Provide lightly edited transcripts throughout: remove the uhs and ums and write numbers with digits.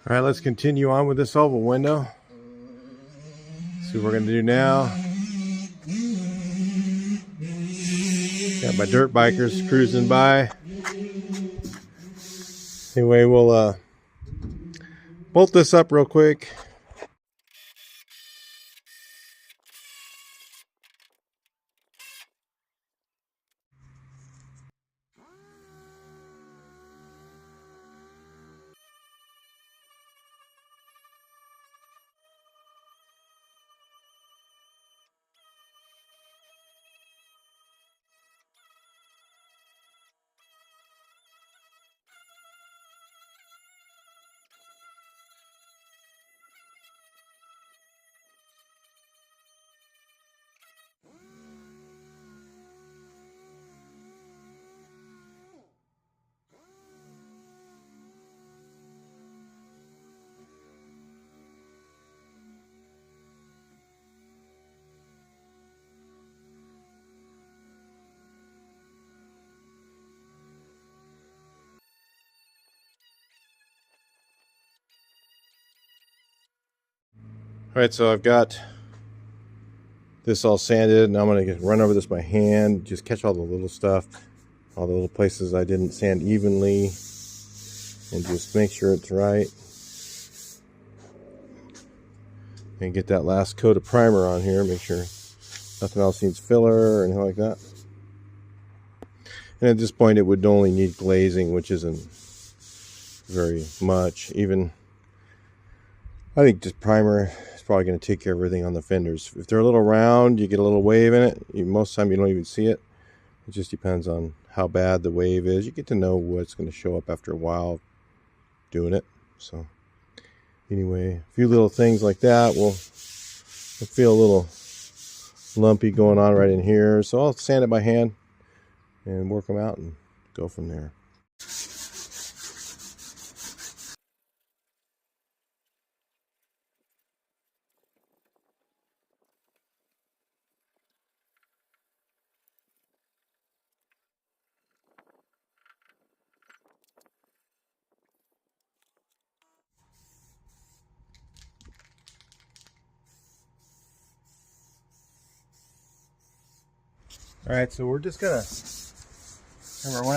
All right, let's continue on with this oval window. See what we're going to do now. Got my dirt bikers cruising by. Anyway, we'll bolt this up real quick. All right, so I've got this all sanded, and I'm going to run over this by hand, just catch all the little stuff, all the little places I didn't sand evenly, and just make sure it's right. And get that last coat of primer on here, make sure nothing else needs filler or anything like that. And at this point, it would only need glazing, which isn't very much. Even, I think just primer is probably going to take care of everything on the fenders. If they're a little round, you get a little wave in it. Most of the time, you don't even see it. It just depends on how bad the wave is. You get to know what's going to show up after a while doing it. So anyway, a few little things like that will feel a little lumpy going on right in here. So I'll sand it by hand and work them out and go from there. All right, so we're just gonna, remember when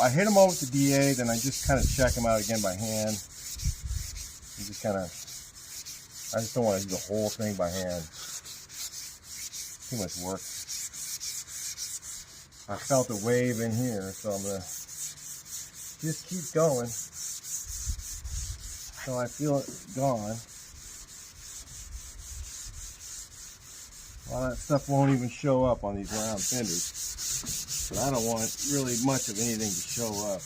I hit them over with the DA, then I just kind of check them out again by hand. And just kind of, I just don't want to do the whole thing by hand. Too much work. I felt a wave in here, so I'm gonna just keep going until I feel it gone. Well, that stuff won't even show up on these round fenders. But I don't want really much of anything to show up.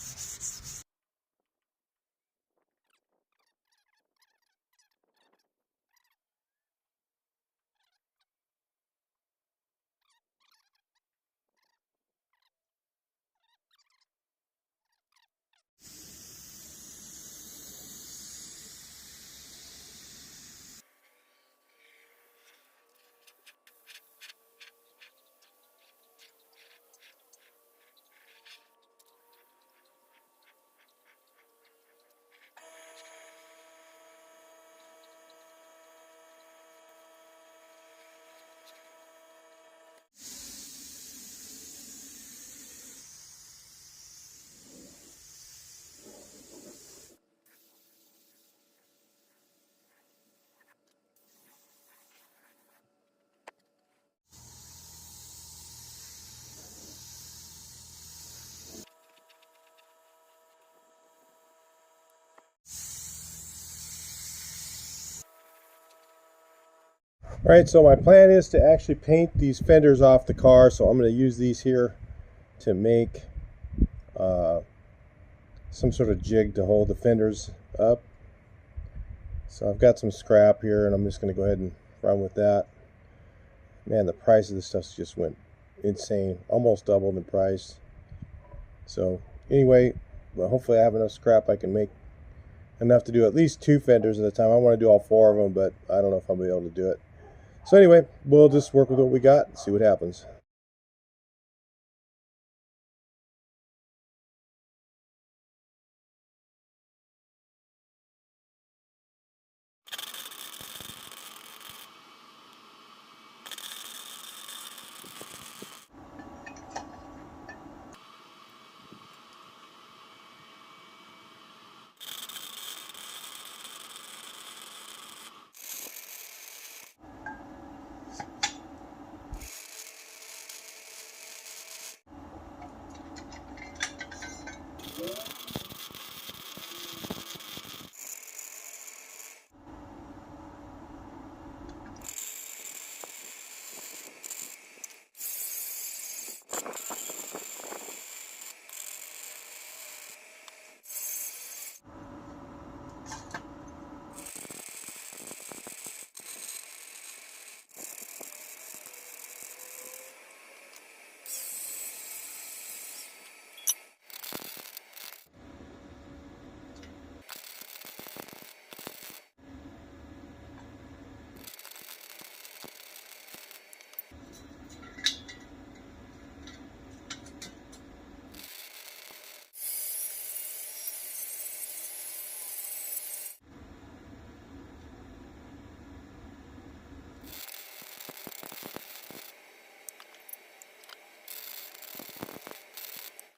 All right, so my plan is to actually paint these fenders off the car. So I'm going to use these here to make some sort of jig to hold the fenders up. So I've got some scrap here, and I'm just going to go ahead and run with that. Man, the price of this stuff just went insane, almost doubled in price. So anyway, well, hopefully I have enough scrap I can make enough to do at least 2 fenders at a time. I want to do all 4 of them, but I don't know if I'll be able to do it. So anyway, we'll just work with what we got and see what happens.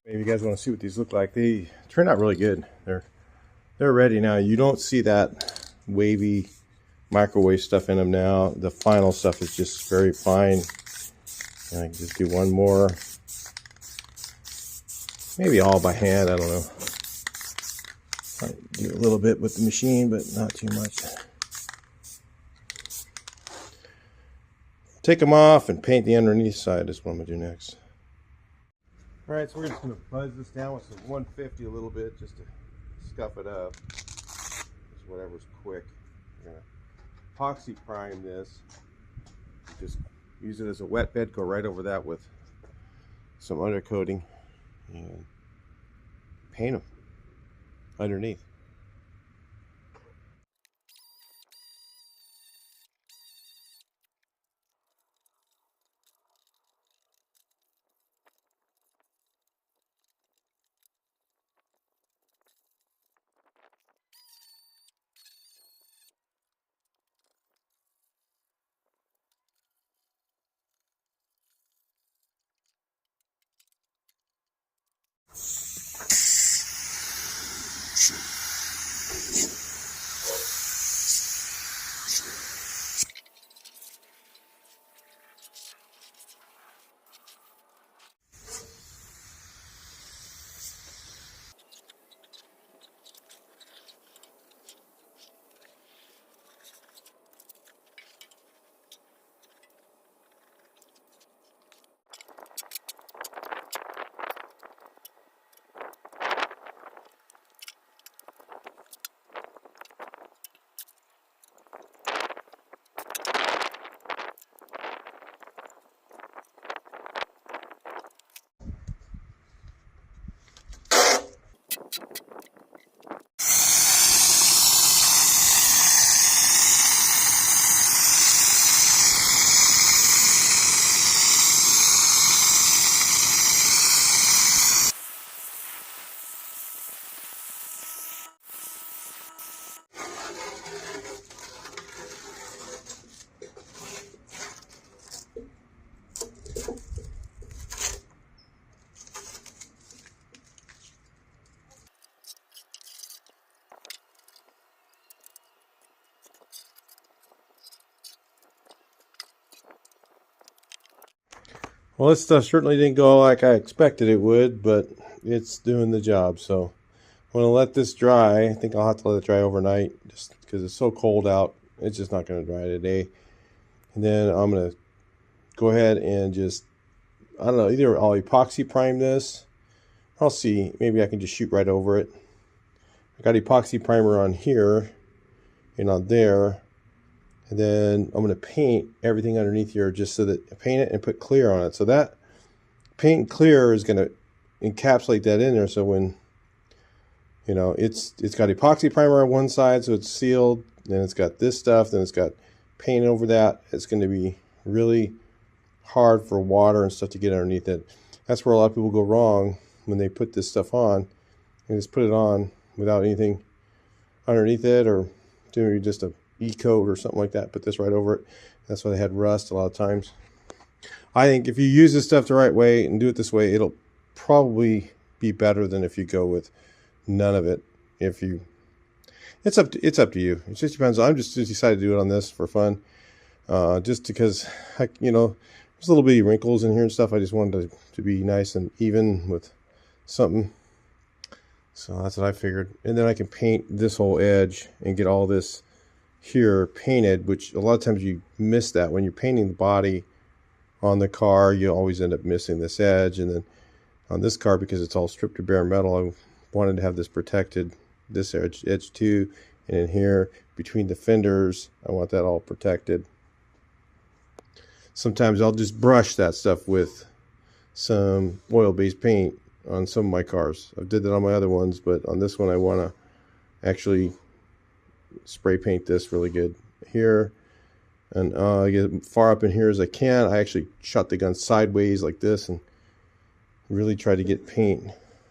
Maybe you guys want to see what these look like. They turn out really good. They're ready now. You don't see that wavy microwave stuff in them now. The final stuff is just very fine. And I can just do one more. Maybe all by hand, I don't know. I do a little bit with the machine, but not too much. Take them off and paint the underneath side is what I'm going to do next. Alright, so we're just going to buzz this down with some 150 a little bit just to scuff it up. Just whatever's quick. We're going to epoxy prime this. Just use it as a wet bed, go right over that with some undercoating and paint them underneath. Well, this stuff certainly didn't go like I expected it would, but it's doing the job. So I'm going to let this dry. I think I'll have to let it dry overnight just because it's so cold out. It's just not going to dry today. And then I'm going to go ahead and just, I don't know, either I'll epoxy prime this. I'll see. Maybe I can just shoot right over it. I got epoxy primer on here and on there. And then I'm going to paint everything underneath here just so that paint it and put clear on it. So that paint and clear is going to encapsulate that in there. So when, you know, it's got epoxy primer on one side, so it's sealed. Then it's got this stuff. Then it's got paint over that. It's going to be really hard for water and stuff to get underneath it. That's where a lot of people go wrong when they put this stuff on. They just put it on without anything underneath it, or do just a E-coat or something like that. Put this right over it. That's why they had rust a lot of times. I think if you use this stuff the right way and do it this way, it'll probably be better than if you go with none of it. If you, it's up to you. It just depends. I'm just decided to do it on this for fun, just because you know, there's a little bitty wrinkles in here and stuff. I just wanted to be nice and even with something. So that's what I figured. And then I can paint this whole edge and get all this here painted, which a lot of times you miss that when you're painting the body on the car. You always end up missing this edge. And then on this car, because it's all stripped to bare metal, I wanted to have this protected, this edge too, and in here between the fenders I want that all protected. Sometimes I'll just brush that stuff with some oil-based paint on some of my cars. I did that on my other ones, but on this one I want to actually spray paint this really good here, and get as far up in here as I can. I actually shot the gun sideways like this and really tried to get paint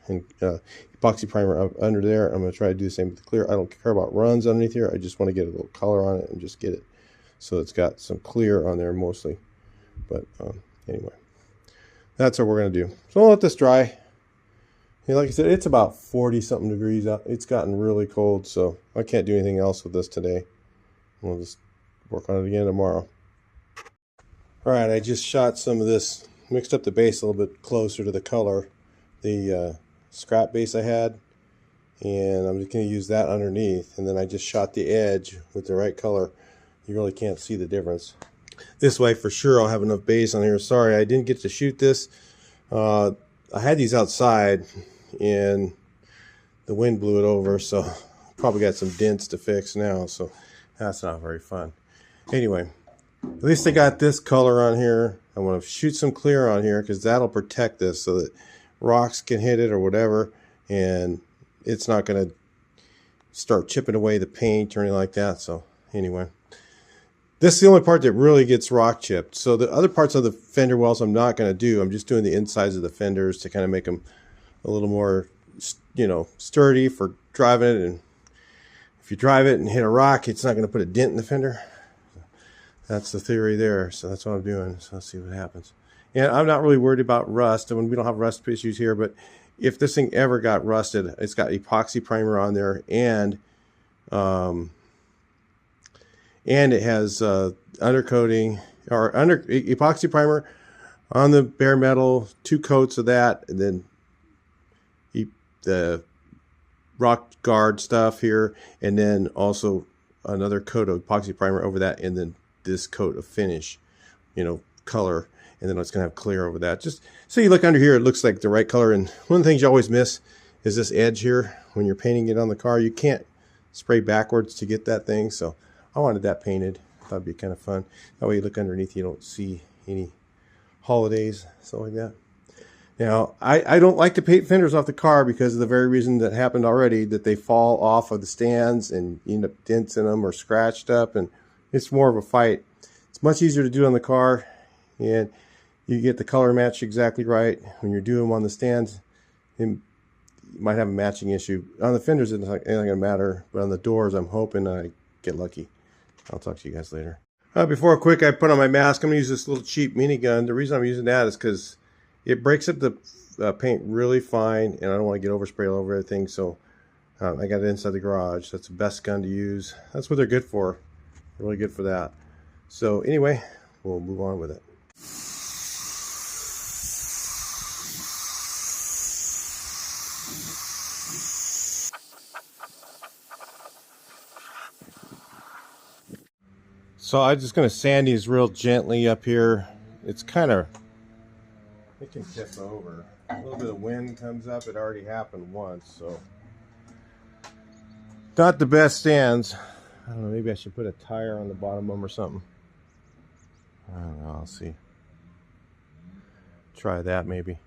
and epoxy primer up under there. I'm going to try to do the same with the clear. I don't care about runs underneath here. I just want to get a little color on it and just get it so it's got some clear on there mostly. But anyway, that's what we're going to do. So I'll let this dry. Yeah, like I said, it's about 40 something degrees out. It's gotten really cold, so I can't do anything else with this today. We'll just work on it again tomorrow. All right, I just shot some of this, mixed up the base a little bit closer to the color, the scrap base I had, and I'm just going to use that underneath, and then I just shot the edge with the right color. You really can't see the difference. This way for sure I'll have enough base on here. Sorry I didn't get to shoot this. I had these outside and the wind blew it over, so probably got some dents to fix now, so that's not very fun. Anyway, at least I got this color on here. I want to shoot some clear on here because that'll protect this so that rocks can hit it or whatever, and it's not going to start chipping away the paint or anything like that. So anyway, this is the only part that really gets rock chipped. So the other parts of the fender wells I'm not going to do. I'm just doing the insides of the fenders to kind of make them a little more, you know, sturdy for driving it. And if you drive it and hit a rock, it's not going to put a dent in the fender. That's the theory there. So that's what I'm doing. So let's see what happens. And I'm not really worried about rust. I mean, we don't have rust issues here, but if this thing ever got rusted, it's got epoxy primer on there, and it has undercoating or epoxy primer on the bare metal, 2 coats of that, and then the rock guard stuff here, and then also another coat of epoxy primer over that, and then this coat of finish, you know, color, and then it's gonna have clear over that. Just so you look under here, it looks like the right color. And one of the things you always miss is this edge here. When you're painting it on the car, you can't spray backwards to get that thing, so I wanted that painted. I thought it'd be kind of fun. That way you look underneath, you don't see any holidays, stuff like that. Now, I don't like to paint fenders off the car because of the very reason that happened already, that they fall off of the stands and you end up dents in them or scratched up, and it's more of a fight. It's much easier to do on the car, and you get the color match exactly right. When you're doing them on the stands, you might have a matching issue. On the fenders, it's not going to matter, but on the doors, I'm hoping I get lucky. I'll talk to you guys later. Before I put on my mask, I'm going to use this little cheap minigun. The reason I'm using that is because it breaks up the paint really fine, and I don't want to get overspray all over everything, so I got it inside the garage. That's the best gun to use. That's what they're good for. They're really good for that. So anyway, we'll move on with it. So I'm just going to sand these real gently up here. It's kind of, it can tip over. A little bit of wind comes up. It already happened once, so not the best stands. I don't know, maybe I should put a tire on the bottom of them or something. I don't know, I'll see. Try that maybe.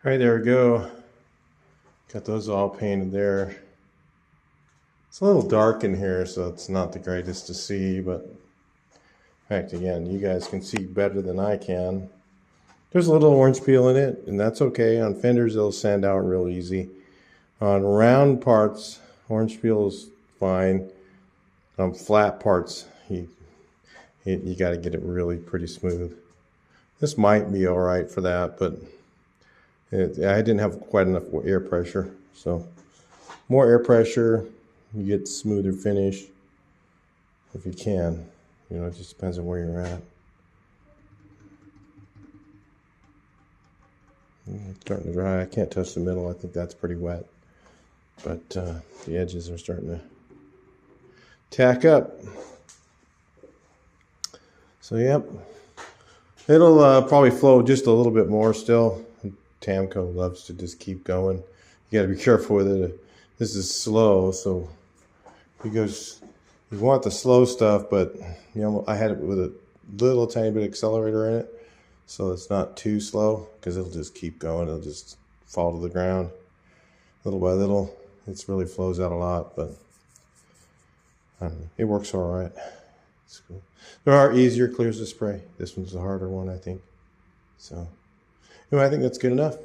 All right, there we go. Got those all painted there. It's a little dark in here, so it's not the greatest to see, but in fact, again, you guys can see better than I can. There's a little orange peel in it, and that's okay. On fenders, it'll sand out real easy. On round parts, orange peel is fine. On flat parts, you got to get it really pretty smooth. This might be all right for that, but I didn't have quite enough air pressure. So more air pressure, you get smoother finish if you can. You know, it just depends on where you're at. It's starting to dry. I can't touch the middle. I think that's pretty wet. But the edges are starting to tack up. So, yep. It'll probably flow just a little bit more still. Tamco loves to just keep going. You got to be careful with it. This is slow, so because you want the slow stuff, but you know, I had it with a little tiny bit of accelerator in it, so it's not too slow because it'll just keep going. It'll just fall to the ground little by little. It really flows out a lot, but I don't know, it works all right. It's cool. There are easier clears to spray. This one's the harder one, I think. So anyway, I think that's good enough.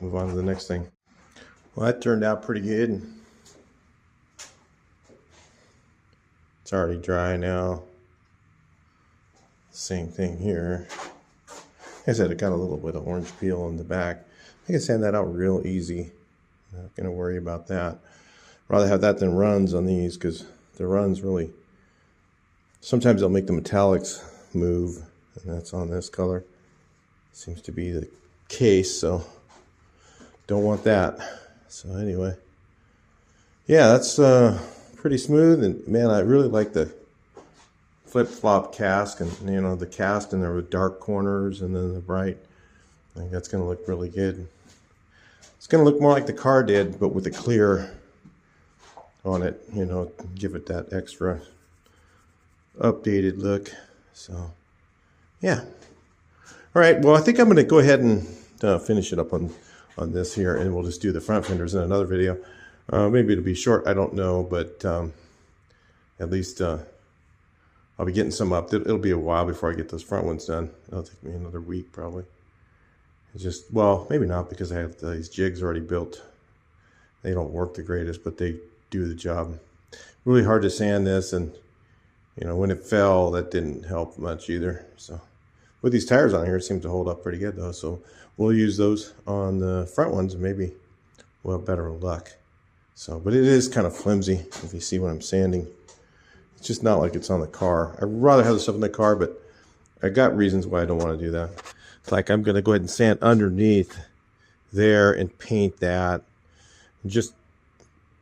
Move on to the next thing. Well, that turned out pretty good. It's already dry now. Same thing here. Like I said, it got a little bit of orange peel in the back. I can sand that out real easy. Not going to worry about that. Rather have that than runs on these because the runs really Sometimes they'll make the metallics move, and that's on this color. Seems to be the case, so don't want that. So anyway, yeah, that's pretty smooth. And man, I really like the flip-flop cast, and you know, the cast in there with dark corners and then the bright. I think that's going to look really good. It's going to look more like the car did, but with a clear on it, you know, give it that extra updated look. So yeah, all right, well, I think I'm going to go ahead and finish it up on this here, and we'll just do the front fenders in another video. Maybe it'll be short, I don't know, but at least I'll be getting some up. It'll be a while before I get those front ones done. It'll take me another week probably. It's just, well, maybe not, because I have these jigs already built. They don't work the greatest, but they do the job. Really hard to sand this, and you know, when it fell, that didn't help much either. So with these tires on here, it seems to hold up pretty good though. So we'll use those on the front ones, and maybe we'll have better luck. So, but it is kind of flimsy if you see what I'm sanding. It's just not like it's on the car. I'd rather have the stuff in the car, but I got reasons why I don't want to do that. It's like I'm going to go ahead and sand underneath there and paint that just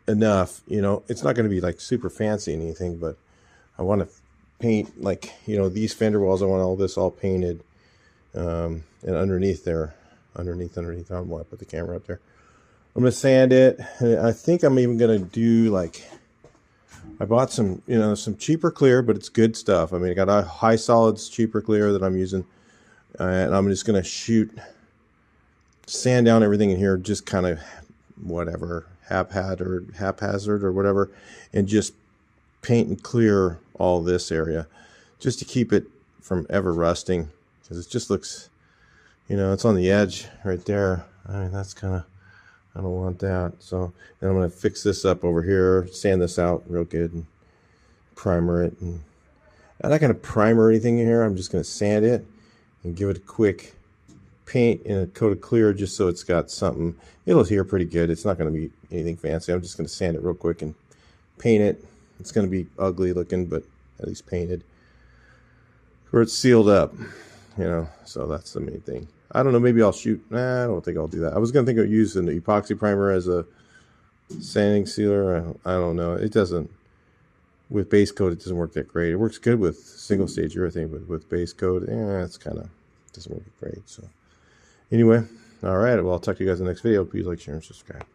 enough. You know, it's not going to be like super fancy or anything, but I want to paint, like, you know, these fender walls, I want all this all painted. And underneath there, underneath, I don't want to put the camera up there. I'm going to sand it. And I think I'm even going to do, like, I bought some, you know, some cheaper clear, but it's good stuff. I mean, I got a high solids cheaper clear that I'm using. And I'm just going to sand down everything in here, just kind of whatever, haphazard or whatever, and just paint and clear all this area just to keep it from ever rusting, because it just looks, you know, it's on the edge right there. I mean, that's kind of, I don't want that. So then I'm going to fix this up over here, sand this out real good, and primer it. And I'm not going to primer anything in here. I'm just going to sand it and give it a quick paint and a coat of clear, just so it's got something. It'll adhere pretty good. It's not going to be anything fancy. I'm just going to sand it real quick and paint it. It's going to be ugly looking, but at least painted, or it's sealed up, you know. So that's the main thing. I don't know, maybe I'll shoot. Nah, I don't think I'll do that. I was going to think of using the epoxy primer as a sanding sealer. I don't know. It doesn't, with base coat, it doesn't work that great. It works good with single stage urethane, but with base coat, it's kind of doesn't work great. So anyway, all right, well, I'll talk to you guys in the next video. Please like, share, and subscribe.